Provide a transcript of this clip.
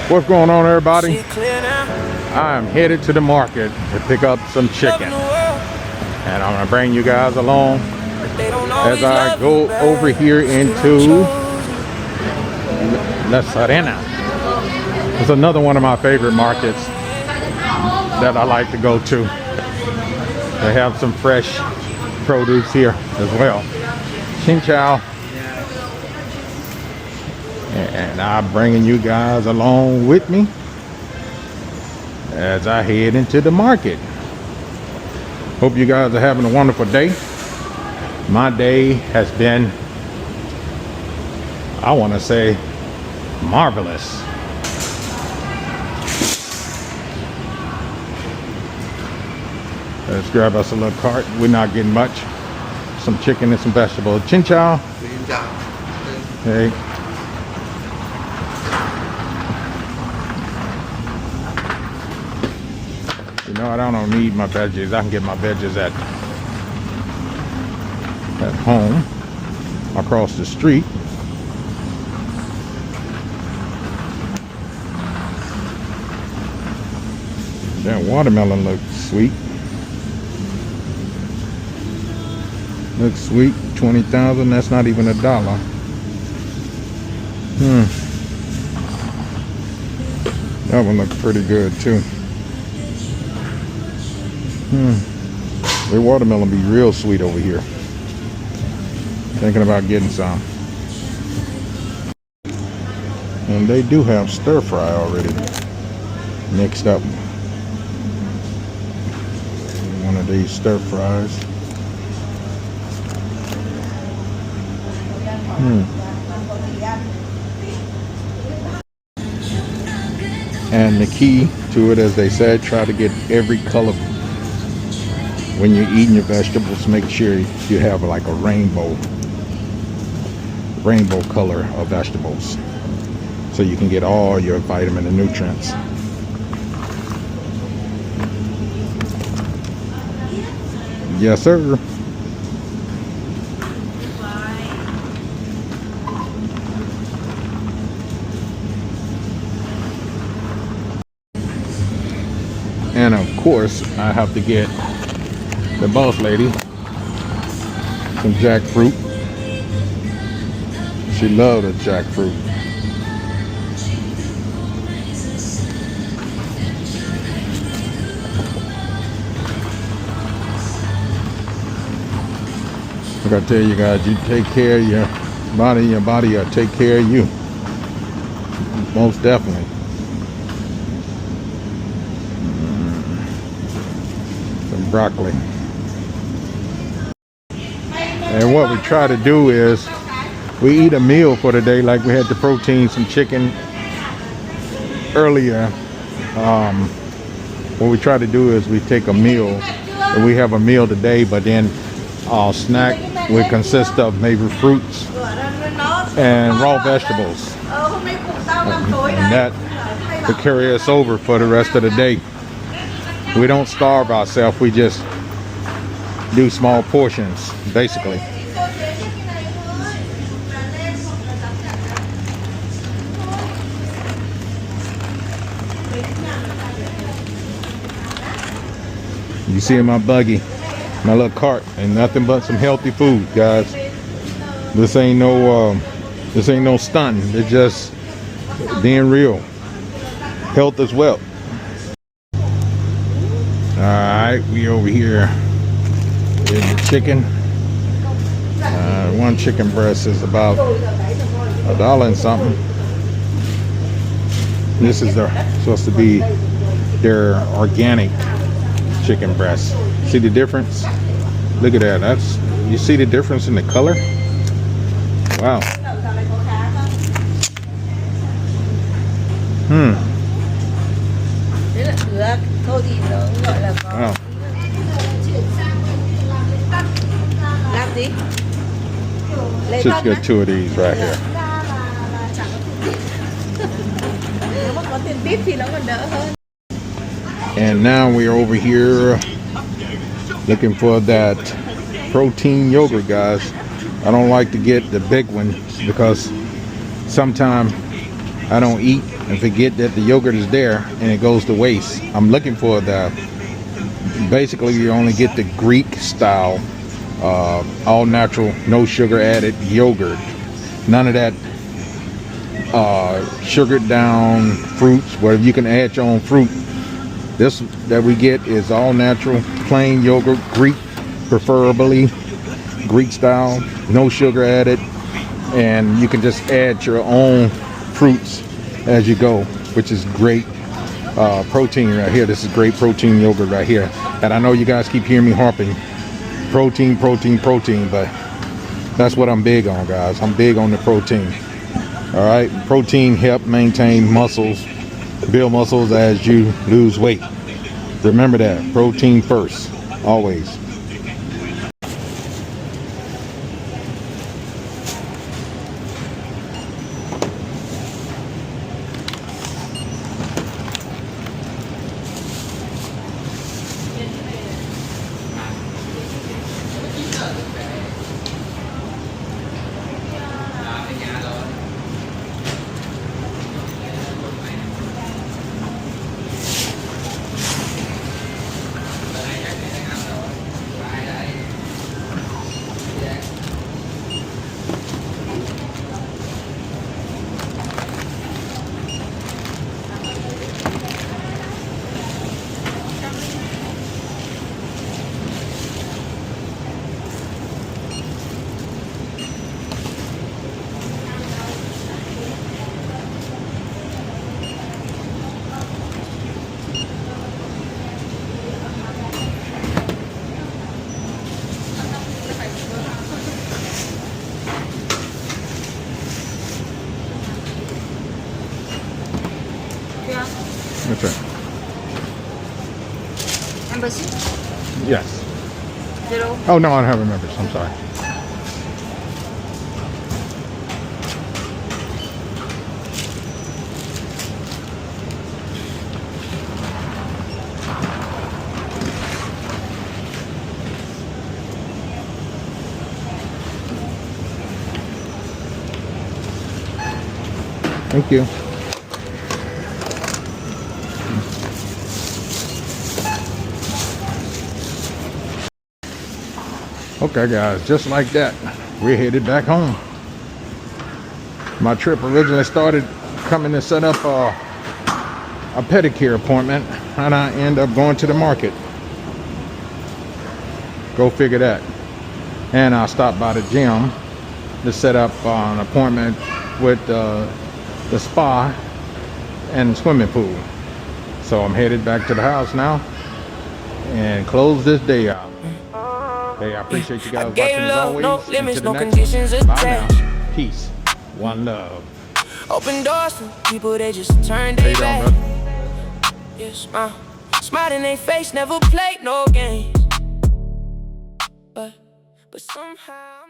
What's going on, everybody? I'm headed to the market to pick up some chicken, and I'm gonna bring you guys along as I go over here into La Serena. It's another one of my favorite markets that I like to go to. They have some fresh produce here as well. Xin chào. And I'm bringing you guys along with me as I head into the market. Hope you guys are having a wonderful day. My day has been, I want to say, marvelous. Let's grab us a little cart. We're not getting much. Some chicken and some vegetables. Xin chào. Hey. You know, I don't need my veggies. I can get my veggies at home across the street. That watermelon looks sweet. Looks sweet. 20,000. That's not even $1. That one looks pretty good too. The watermelon be real sweet over here. Thinking about getting some. And they do have stir fry already mixed up. One of these stir fries. And the key to it, as they said, try to get every color. When you're eating your vegetables, make sure you have like a rainbow color of vegetables, so you can get all your vitamin and nutrients. Yes, sir. And of course, I have to get the boss lady some jackfruit. She loved the jackfruit. I gotta tell you guys, you take care of your body will take care of you. Most definitely. Some broccoli. And what we try to do is we eat a meal for the day, like we had the protein, some chicken earlier. What we try to do is we take a meal, and we have a meal today, but then our snack would consist of maybe fruits and raw vegetables. And that would carry us over for the rest of the day. We don't starve ourselves, we just do small portions, basically. You see in my buggy, my little cart, and nothing but some healthy food, guys. This ain't no stunt. It's just being real. Health as well. All right, we over here in the chicken. One chicken breast is about $1 and something. This is supposed to be their organic chicken breast. See the difference? Look at that. You see the difference in the color? Wow. Wow. Just get 2 of these right here. And now we're over here looking for that protein yogurt, guys. I don't like to get the big one because sometimes I don't eat and forget that the yogurt is there and it goes to waste. I'm looking for the, basically you only get the Greek style, all natural, no sugar added yogurt. None of that sugared down fruits, where you can add your own fruit. This that we get is all natural, plain yogurt, Greek, preferably Greek style, no sugar added, and you can just add your own fruits as you go, which is great protein right here. This is great protein yogurt right here. And I know you guys keep hearing me harping protein, protein, protein, but that's what I'm big on, guys. I'm big on the protein. All right, protein help maintain muscles, build muscles as you lose weight. Remember that, protein first, always. That's right. Embassy? Yes. Zero. Oh no, I don't have members. I'm sorry. Thank you. Okay guys, just like that, we're headed back home. My trip originally started coming to set up a pedicure appointment, and I end up going to the market. Go figure that. And I stopped by the gym to set up an appointment with the spa and swimming pool. So I'm headed back to the house now and close this day out. Hey, I appreciate you guys watching as always. No limits, no Next conditions one. Bye attached. now. Peace. One love. Open doors to people, they just turn How their you doing, back. brother? Yes, smile in their face, never played no games. But somehow